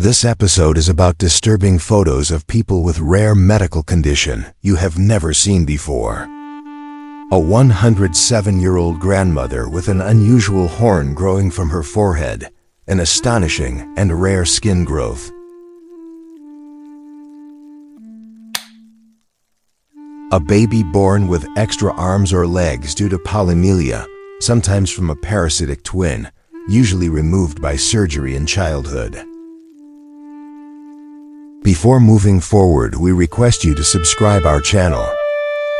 This episode is about disturbing photos of people with rare medical condition you have never seen before. A 107-year-old grandmother with an unusual horn growing from her forehead, an astonishing and rare skin growth. A baby born with extra arms or legs due to polymelia, sometimes from a parasitic twin, usually removed by surgery in childhood. Before moving forward, we request you to subscribe our channel,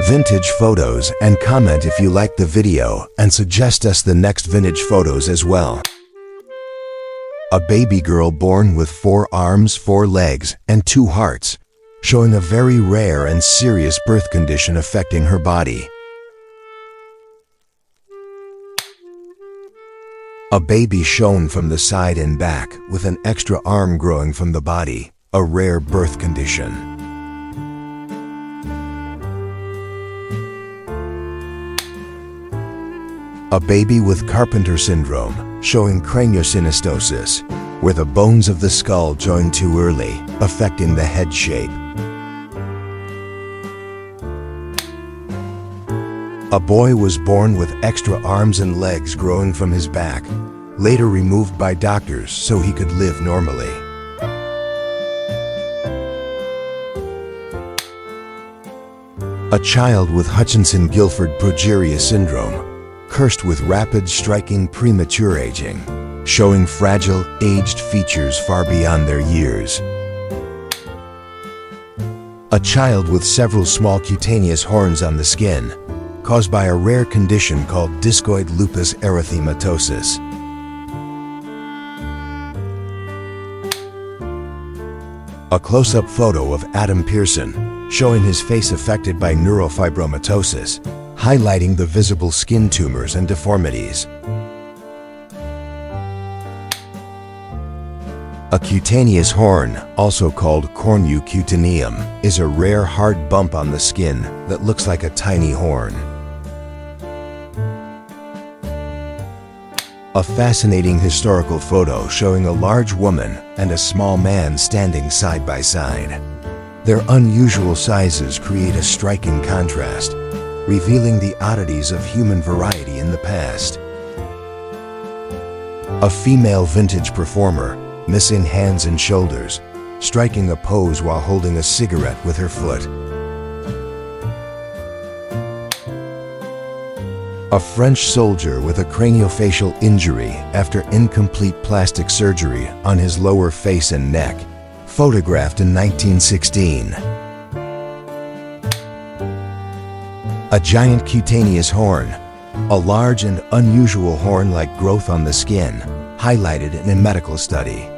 Vintage Photos, and comment if you like the video and suggest us the next vintage photos as well. A baby girl born with 4 arms, 4 legs, and 2 hearts, showing a very rare and serious birth condition affecting her body. A baby shown from the side and back with an extra arm growing from the body, a rare birth condition. A baby with Carpenter Syndrome, showing craniosynostosis, where the bones of the skull join too early, affecting the head shape. A boy was born with extra arms and legs growing from his back, later removed by doctors so he could live normally. A child with Hutchinson-Gilford Progeria syndrome, cursed with rapid striking premature aging, showing fragile, aged features far beyond their years. A child with several small cutaneous horns on the skin, caused by a rare condition called discoid lupus erythematosus. A close-up photo of Adam Pearson, showing his face affected by neurofibromatosis, highlighting the visible skin tumors and deformities. A cutaneous horn, also called cornucutaneum, is a rare hard bump on the skin that looks like a tiny horn. A fascinating historical photo showing a large woman and a small man standing side by side. Their unusual sizes create a striking contrast, revealing the oddities of human variety in the past. A female vintage performer, missing hands and shoulders, striking a pose while holding a cigarette with her foot. A French soldier with a craniofacial injury after incomplete plastic surgery on his lower face and neck, photographed in 1916. A giant cutaneous horn, a large and unusual horn-like growth on the skin, highlighted in a medical study.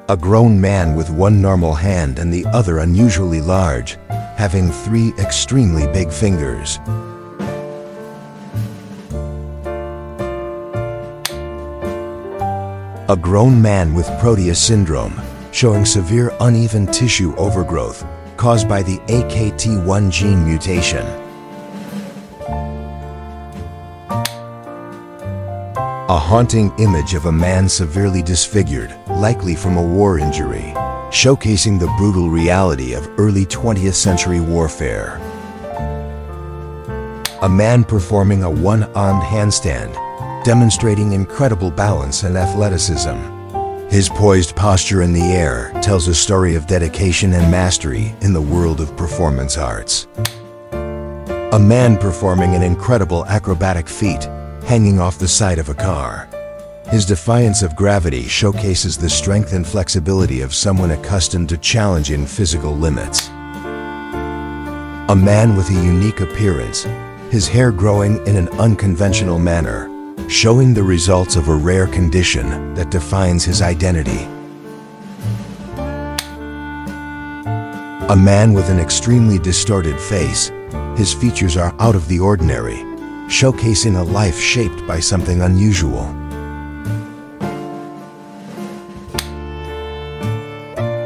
A grown man with 1 normal hand and the other unusually large, having 3 extremely big fingers. A grown man with Proteus syndrome, showing severe uneven tissue overgrowth caused by the AKT1 gene mutation. A haunting image of a man severely disfigured, likely from a war injury, showcasing the brutal reality of early 20th century warfare. A man performing a 1-armed handstand, demonstrating incredible balance and athleticism. His poised posture in the air tells a story of dedication and mastery in the world of performance arts. A man performing an incredible acrobatic feat, hanging off the side of a car. His defiance of gravity showcases the strength and flexibility of someone accustomed to challenging physical limits. A man with a unique appearance, his hair growing in an unconventional manner, showing the results of a rare condition that defines his identity. A man with an extremely distorted face, his features are out of the ordinary, showcasing a life shaped by something unusual.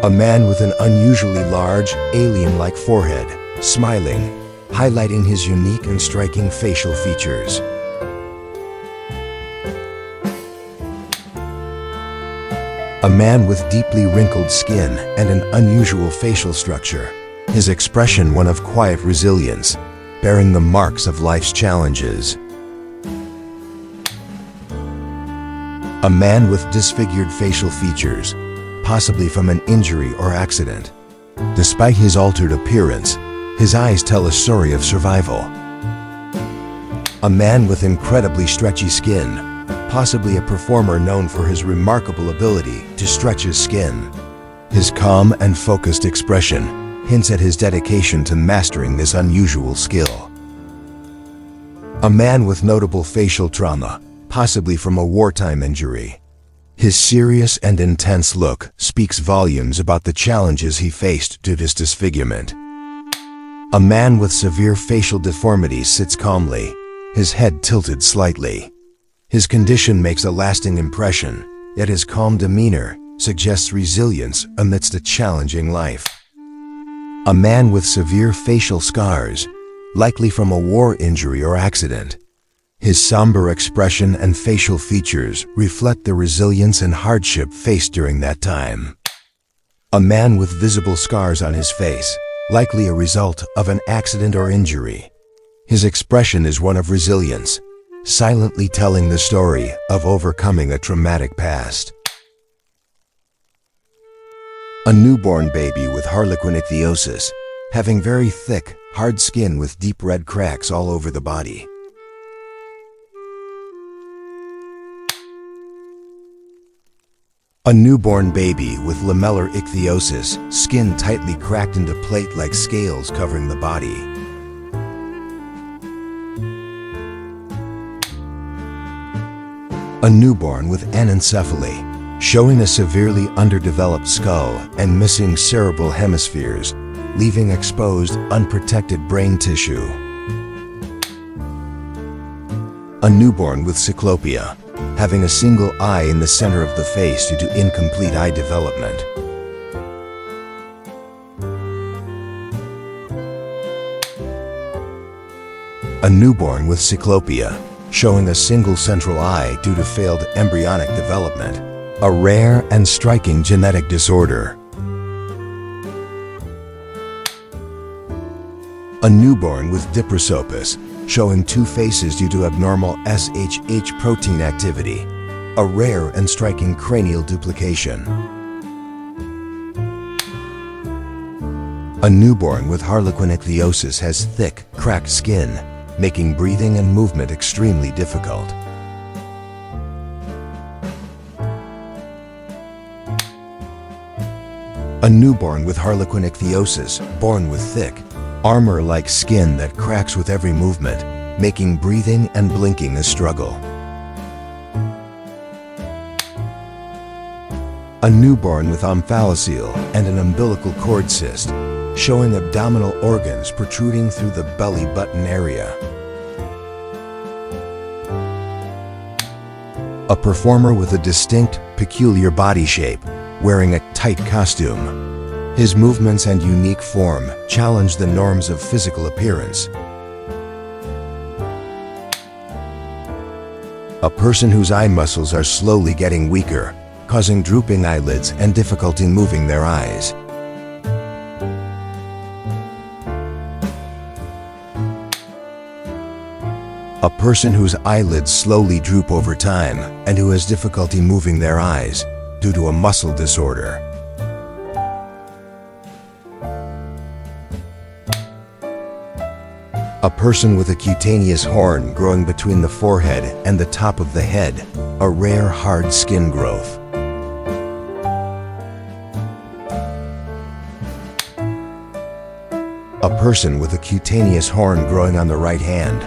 A man with an unusually large, alien-like forehead, smiling, highlighting his unique and striking facial features. A man with deeply wrinkled skin and an unusual facial structure. His expression one of quiet resilience, bearing the marks of life's challenges. A man with disfigured facial features, possibly from an injury or accident. Despite his altered appearance, his eyes tell a story of survival. A man with incredibly stretchy skin, possibly a performer known for his remarkable ability to stretch his skin. His calm and focused expression hints at his dedication to mastering this unusual skill. A man with notable facial trauma, possibly from a wartime injury. His serious and intense look speaks volumes about the challenges he faced due to his disfigurement. A man with severe facial deformities sits calmly, his head tilted slightly. His condition makes a lasting impression, yet his calm demeanor suggests resilience amidst a challenging life. A man with severe facial scars, likely from a war injury or accident. His somber expression and facial features reflect the resilience and hardship faced during that time. A man with visible scars on his face, likely a result of an accident or injury. His expression is one of resilience, silently telling the story of overcoming a traumatic past. A newborn baby with Harlequin Ichthyosis, having very thick, hard skin with deep red cracks all over the body. A newborn baby with lamellar ichthyosis, skin tightly cracked into plate-like scales covering the body. A newborn with anencephaly, showing a severely underdeveloped skull and missing cerebral hemispheres, leaving exposed, unprotected brain tissue. A newborn with Cyclopia, having a single eye in the center of the face due to incomplete eye development. A newborn with Cyclopia, showing a single central eye due to failed embryonic development, a rare and striking genetic disorder. A newborn with Diprosopus, showing two faces due to abnormal SHH protein activity, a rare and striking cranial duplication. A newborn with Harlequin Ichthyosis has thick, cracked skin, making breathing and movement extremely difficult. A newborn with Harlequin Ichthyosis, born with thick, armor-like skin that cracks with every movement, making breathing and blinking a struggle. A newborn with Omphalocele and an umbilical cord cyst, showing abdominal organs protruding through the belly button area. A performer with a distinct, peculiar body shape, wearing a tight costume. His movements and unique form challenge the norms of physical appearance. A person whose eye muscles are slowly getting weaker, causing drooping eyelids and difficulty moving their eyes. A person whose eyelids slowly droop over time and who has difficulty moving their eyes due to a muscle disorder. A person with a cutaneous horn growing between the forehead and the top of the head, a rare hard skin growth. A person with a cutaneous horn growing on the right hand,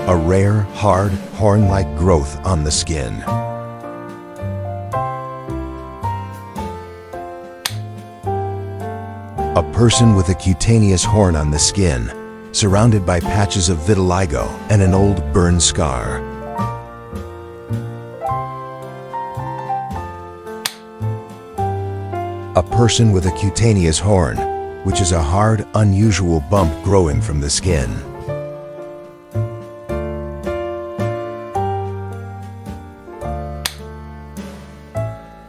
a rare, hard, horn-like growth on the skin. A person with a cutaneous horn on the skin, surrounded by patches of vitiligo and an old burn scar. A person with a cutaneous horn, which is a hard, unusual bump growing from the skin.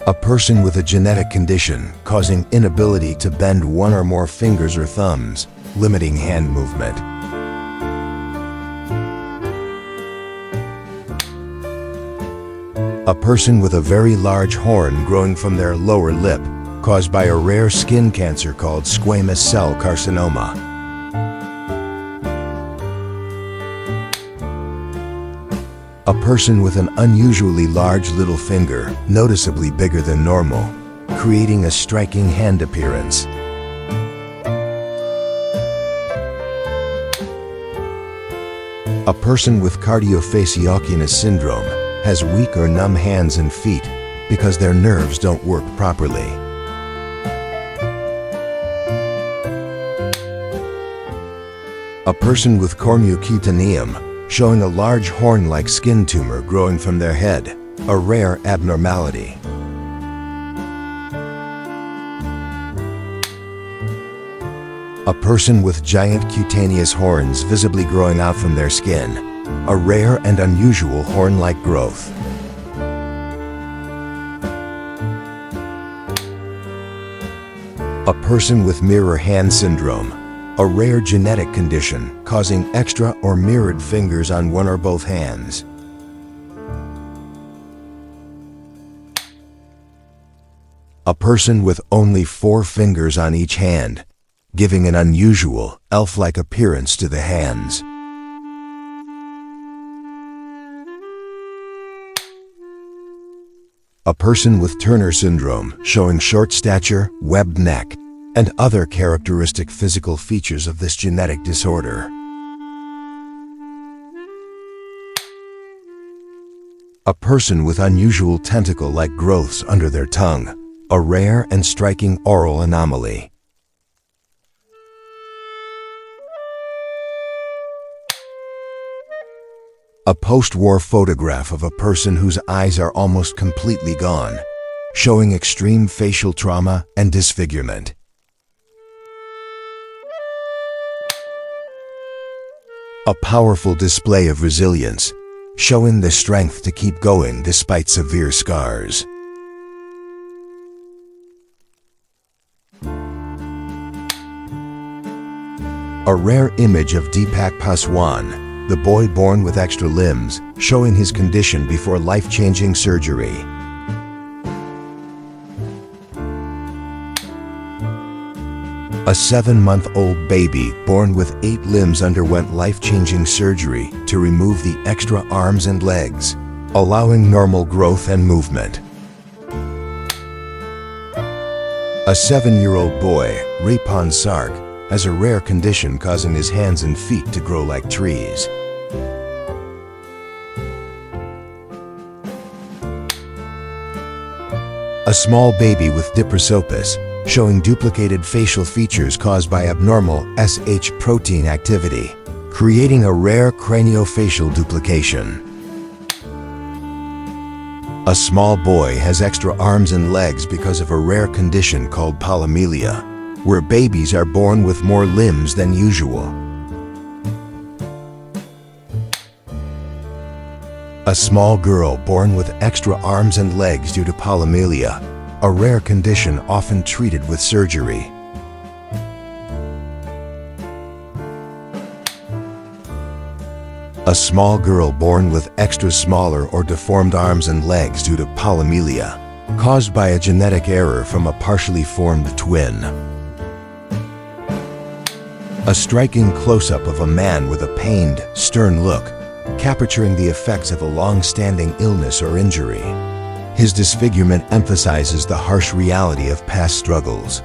A person with a genetic condition causing inability to bend one or more fingers or thumbs, limiting hand movement. A person with a very large horn growing from their lower lip, caused by a rare skin cancer called squamous cell carcinoma. A person with an unusually large little finger, noticeably bigger than normal, creating a striking hand appearance. A person with Carpenter Syndrome has weak or numb hands and feet because their nerves don't work properly. A person with cornucutaneum, showing a large horn-like skin tumor growing from their head, a rare abnormality. A person with giant cutaneous horns visibly growing out from their skin, a rare and unusual horn-like growth. A person with mirror hand syndrome, a rare genetic condition causing extra or mirrored fingers on one or both hands. A person with only 4 fingers on each hand, giving an unusual, elf-like appearance to the hands. A person with Turner syndrome, showing short stature, webbed neck, and other characteristic physical features of this genetic disorder. A person with unusual tentacle-like growths under their tongue, a rare and striking oral anomaly. A post-war photograph of a person whose eyes are almost completely gone, showing extreme facial trauma and disfigurement. A powerful display of resilience, showing the strength to keep going despite severe scars. A rare image of Deepak Paswan, the boy born with extra limbs, showing his condition before life-changing surgery. A 7-month-old baby born with 8 limbs underwent life-changing surgery to remove the extra arms and legs, allowing normal growth and movement. A 7-year-old boy, Ripon Sark, has a rare condition causing his hands and feet to grow like trees. A small baby with Diprosopus, showing duplicated facial features caused by abnormal SH protein activity, creating a rare craniofacial duplication. A small boy has extra arms and legs because of a rare condition called Polymelia, where babies are born with more limbs than usual. A small girl born with extra arms and legs due to Polymelia, a rare condition often treated with surgery. A small girl born with extra smaller or deformed arms and legs due to Polymelia, caused by a genetic error from a partially formed twin. A striking close-up of a man with a pained, stern look, capturing the effects of a long-standing illness or injury. His disfigurement emphasizes the harsh reality of past struggles.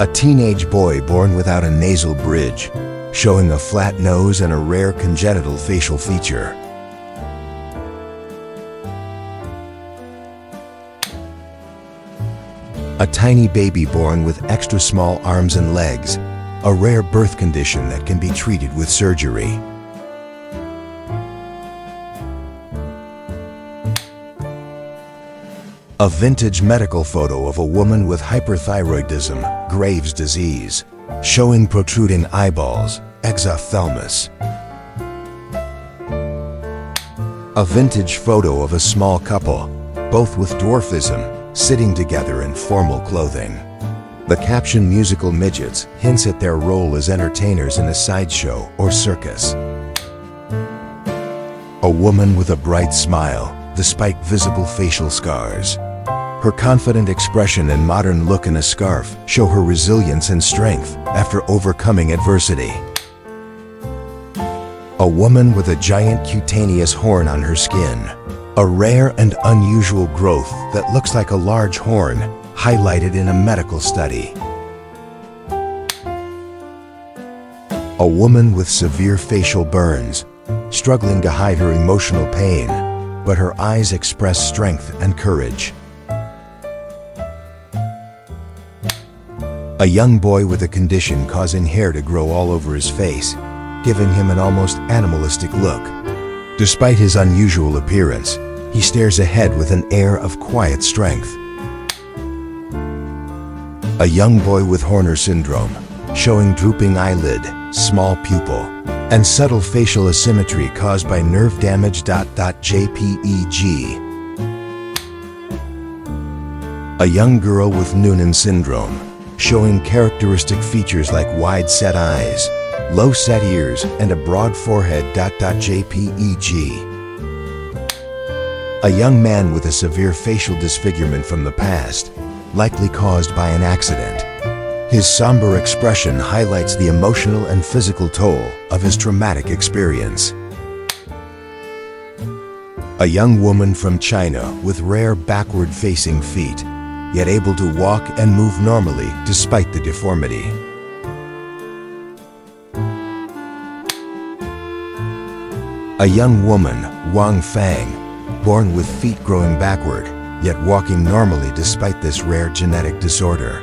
A teenage boy born without a nasal bridge, showing a flat nose and a rare congenital facial feature. A tiny baby born with extra small arms and legs, a rare birth condition that can be treated with surgery. A vintage medical photo of a woman with hyperthyroidism, Graves' disease, showing protruding eyeballs, exophthalmos. A vintage photo of a small couple, both with dwarfism, sitting together in formal clothing. The caption "musical midgets" hints at their role as entertainers in a sideshow or circus. A woman with a bright smile, despite visible facial scars. Her confident expression and modern look in a scarf show her resilience and strength after overcoming adversity. A woman with a giant cutaneous horn on her skin. A rare and unusual growth that looks like a large horn, highlighted in a medical study. A woman with severe facial burns, struggling to hide her emotional pain, but her eyes express strength and courage. A young boy with a condition causing hair to grow all over his face, giving him an almost animalistic look. Despite his unusual appearance, he stares ahead with an air of quiet strength. A young boy with Horner syndrome, showing drooping eyelid, small pupil, and subtle facial asymmetry caused by nerve damage. JPEG. A young girl with Noonan syndrome, showing characteristic features like wide-set eyes, low-set ears, and a broad forehead. JPEG. A young man with a severe facial disfigurement from the past, likely caused by an accident. His somber expression highlights the emotional and physical toll of his traumatic experience. A young woman from China with rare backward-facing feet, yet able to walk and move normally despite the deformity. A young woman, Wang Fang, born with feet growing backward, yet walking normally despite this rare genetic disorder.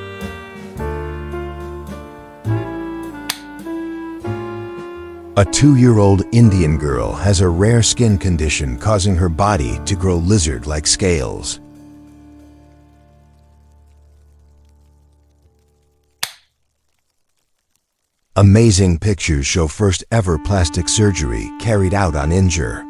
A 2-year-old Indian girl has a rare skin condition causing her body to grow lizard-like scales. Amazing pictures show first ever plastic surgery carried out on Injure.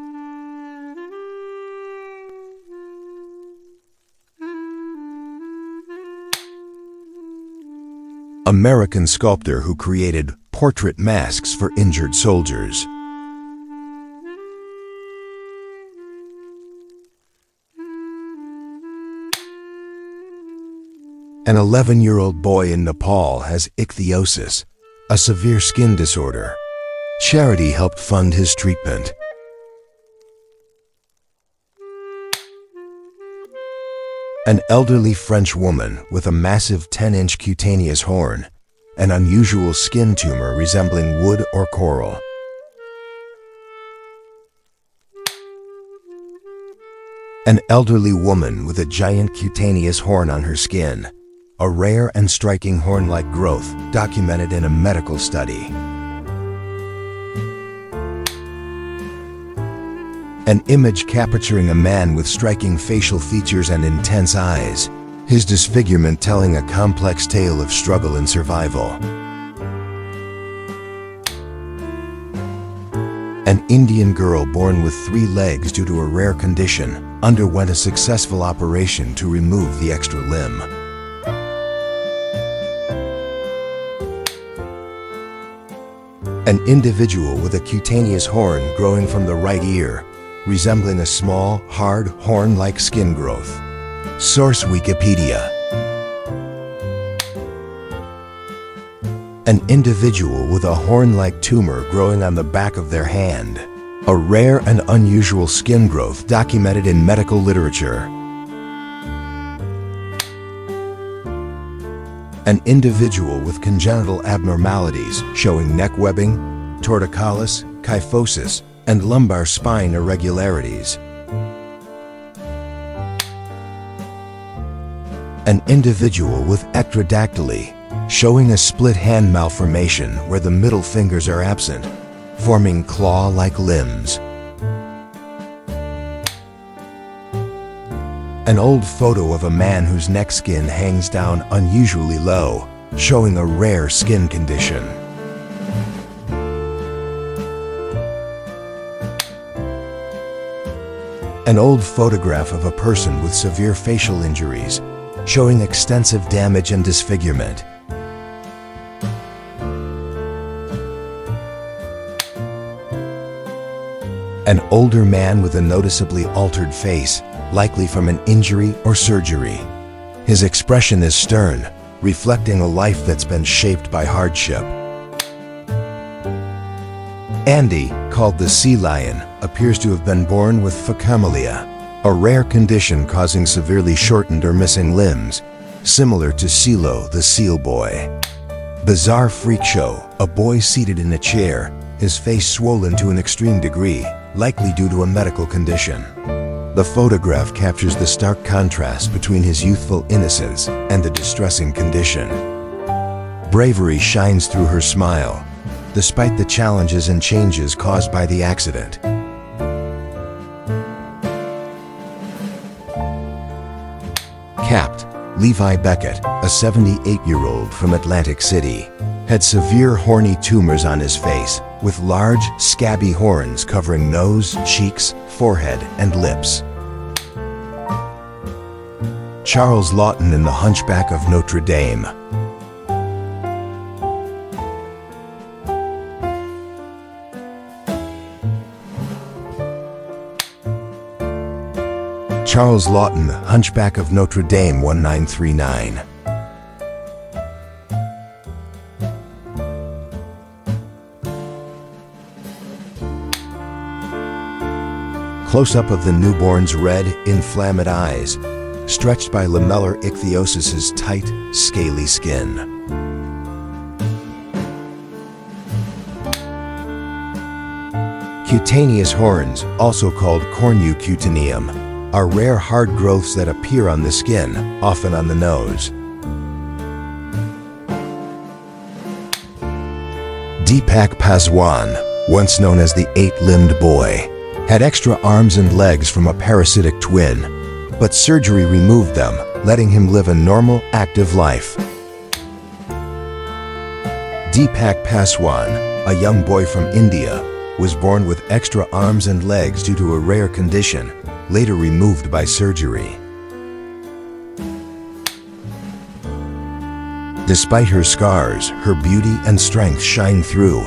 American sculptor who created portrait masks for injured soldiers. An 11-year-old boy in Nepal has ichthyosis, a severe skin disorder. Charity helped fund his treatment. An elderly French woman with a massive 10-inch cutaneous horn, an unusual skin tumor resembling wood or coral. An elderly woman with a giant cutaneous horn on her skin, a rare and striking horn-like growth documented in a medical study. An image capturing a man with striking facial features and intense eyes, his disfigurement telling a complex tale of struggle and survival. An Indian girl born with 3 legs due to a rare condition underwent a successful operation to remove the extra limb. An individual with a cutaneous horn growing from the right ear, resembling a small, hard, horn-like skin growth. Source: Wikipedia. An individual with a horn-like tumor growing on the back of their hand. A rare and unusual skin growth documented in medical literature. An individual with congenital abnormalities showing neck webbing, torticollis, kyphosis, and lumbar spine irregularities. An individual with ectrodactyly, showing a split hand malformation where the middle fingers are absent, forming claw-like limbs. An old photo of a man whose neck skin hangs down unusually low, showing a rare skin condition. An old photograph of a person with severe facial injuries, showing extensive damage and disfigurement. An older man with a noticeably altered face, likely from an injury or surgery. His expression is stern, reflecting a life that's been shaped by hardship. Andy, called the sea lion, appears to have been born with Polymelia, a rare condition causing severely shortened or missing limbs, similar to Silo the seal boy. Bizarre freak show, a boy seated in a chair, his face swollen to an extreme degree, likely due to a medical condition. The photograph captures the stark contrast between his youthful innocence and the distressing condition. Bravery shines through her smile, despite the challenges and changes caused by the accident. Capt. Levi Beckett, a 78-year-old from Atlantic City, had severe horny tumors on his face, with large, scabby horns covering nose, cheeks, forehead, and lips. Charles Laughton in The Hunchback of Notre Dame. Charles Laughton, Hunchback of Notre Dame 1939. Close-up of the newborn's red, inflamed eyes, stretched by lamellar ichthyosis' tight, scaly skin. Cutaneous horns, also called cornucutaneum, are rare hard growths that appear on the skin, often on the nose. Deepak Paswan, once known as the eight-limbed boy, had extra arms and legs from a parasitic twin, but surgery removed them, letting him live a normal, active life. Deepak Paswan, a young boy from India, was born with extra arms and legs due to a rare condition, later removed by surgery. Despite her scars, her beauty and strength shine through,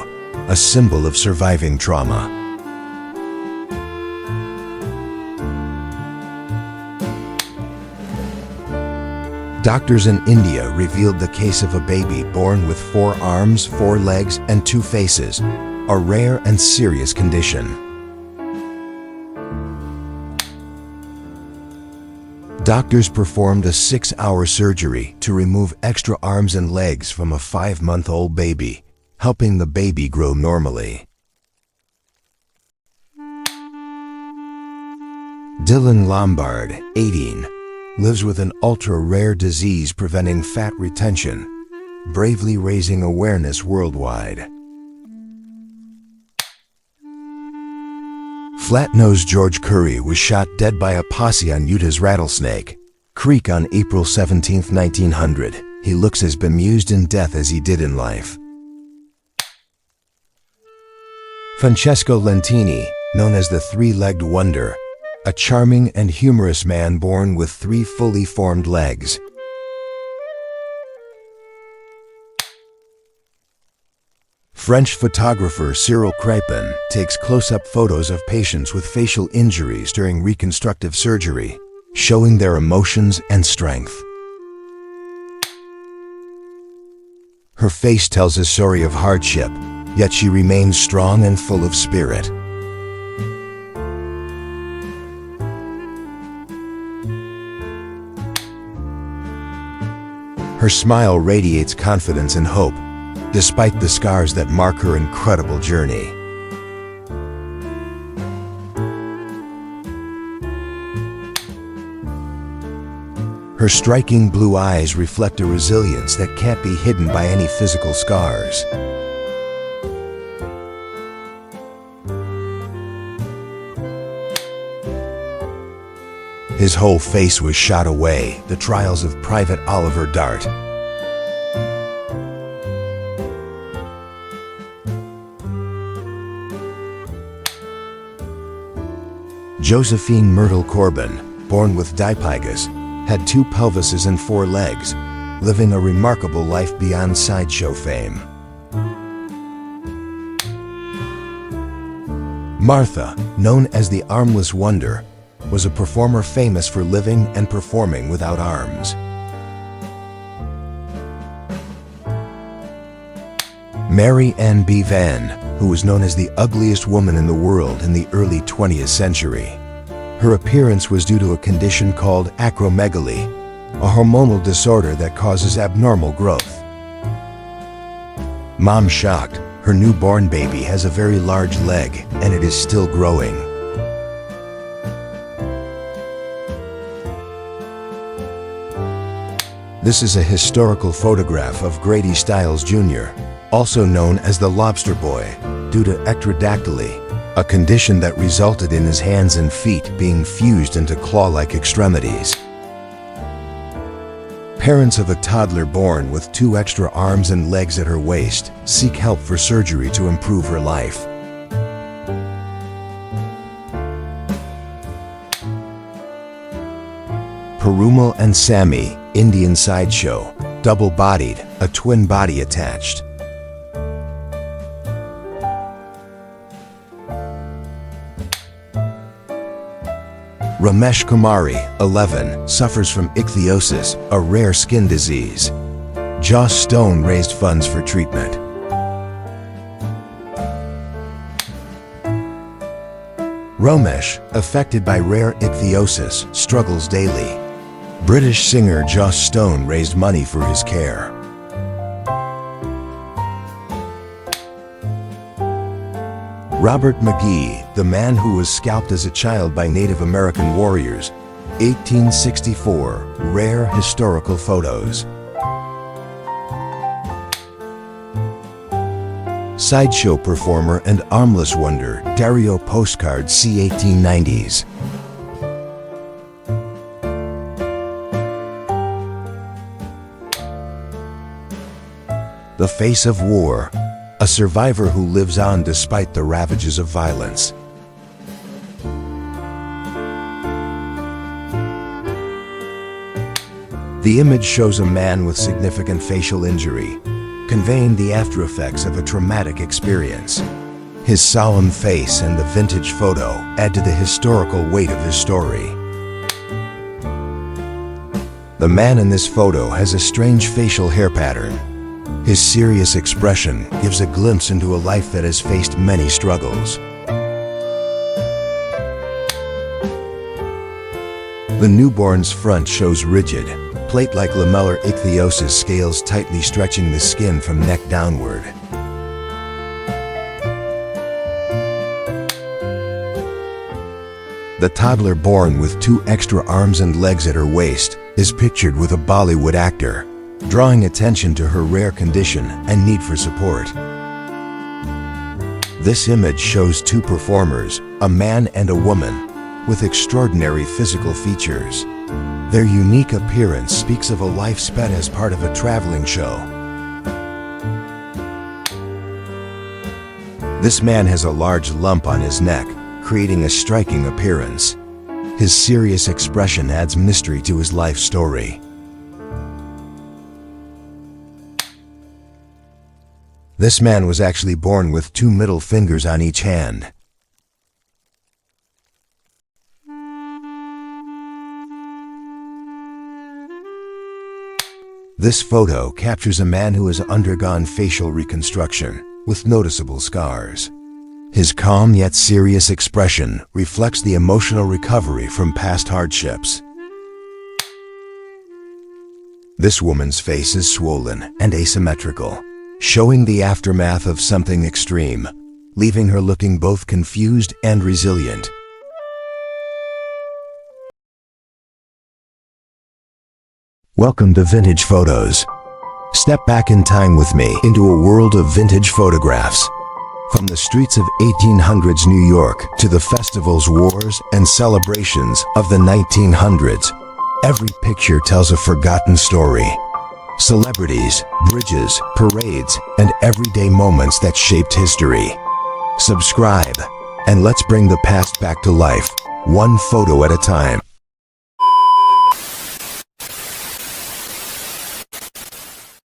a symbol of surviving trauma. Doctors in India revealed the case of a baby born with 4 arms, 4 legs, and 2 faces, a rare and serious condition. Doctors performed a 6-hour surgery to remove extra arms and legs from a 5-month-old baby, helping the baby grow normally. Dylan Lombard, 18, lives with an ultra-rare disease preventing fat retention, bravely raising awareness worldwide. Flat-nosed George Curry was shot dead by a posse on Utah's Rattlesnake Creek on April 17, 1900. He looks as bemused in death as he did in life. Francesco Lentini, known as the Three-Legged Wonder, a charming and humorous man born with 3 fully formed legs. French photographer Cyril Crépin takes close-up photos of patients with facial injuries during reconstructive surgery, showing their emotions and strength. Her face tells a story of hardship, yet she remains strong and full of spirit. Her smile radiates confidence and hope, despite the scars that mark her incredible journey. Her striking blue eyes reflect a resilience that can't be hidden by any physical scars. His whole face was shot away, the trials of Private Oliver Dart. Josephine Myrtle Corbin, born with dipygus, had 2 pelvises and 4 legs, living a remarkable life beyond sideshow fame. Martha, known as the Armless Wonder, was a performer famous for living and performing without arms. Mary Ann B. Van, who was known as the ugliest woman in the world in the early 20th century. Her appearance was due to a condition called acromegaly, a hormonal disorder that causes abnormal growth. Mom shocked. Her newborn baby has a very large leg, and it is still growing. This is a historical photograph of Grady Stiles Jr., also known as the Lobster Boy, due to ectrodactyly, a condition that resulted in his hands and feet being fused into claw-like extremities. Parents of a toddler born with 2 extra arms and legs at her waist seek help for surgery to improve her life. Perumal and Sammy, Indian sideshow, double-bodied, a twin body attached. Ramesh Kumari, 11, suffers from ichthyosis, a rare skin disease. Joss Stone raised funds for treatment. Ramesh, affected by rare ichthyosis, struggles daily. British singer Joss Stone raised money for his care. Robert McGee, the man who was scalped as a child by Native American warriors, 1864, rare historical photos. Sideshow performer and armless wonder, Dario Postcard c. 1890s. The Face of War, a survivor who lives on despite the ravages of violence. The image shows a man with significant facial injury, conveying the aftereffects of a traumatic experience. His solemn face and the vintage photo add to the historical weight of his story. The man in this photo has a strange facial hair pattern. His serious expression gives a glimpse into a life that has faced many struggles. The newborn's front shows rigid, plate-like lamellar ichthyosis scales tightly stretching the skin from neck downward. The toddler born with 2 extra arms and legs at her waist is pictured with a Bollywood actor, drawing attention to her rare condition and need for support. This image shows 2 performers, a man and a woman, with extraordinary physical features. Their unique appearance speaks of a life spent as part of a traveling show. This man has a large lump on his neck, creating a striking appearance. His serious expression adds mystery to his life story. This man was actually born with 2 middle fingers on each hand. This photo captures a man who has undergone facial reconstruction with noticeable scars. His calm yet serious expression reflects the emotional recovery from past hardships. This woman's face is swollen and asymmetrical, showing the aftermath of something extreme, leaving her looking both confused and resilient. Welcome to Vintage Photos. Step back in time with me into a world of vintage photographs. From the streets of 1800s New York to the festivals, wars, and celebrations of the 1900s, every picture tells a forgotten story. Celebrities, bridges, parades, and everyday moments that shaped history. Subscribe, and let's bring the past back to life one photo at a time.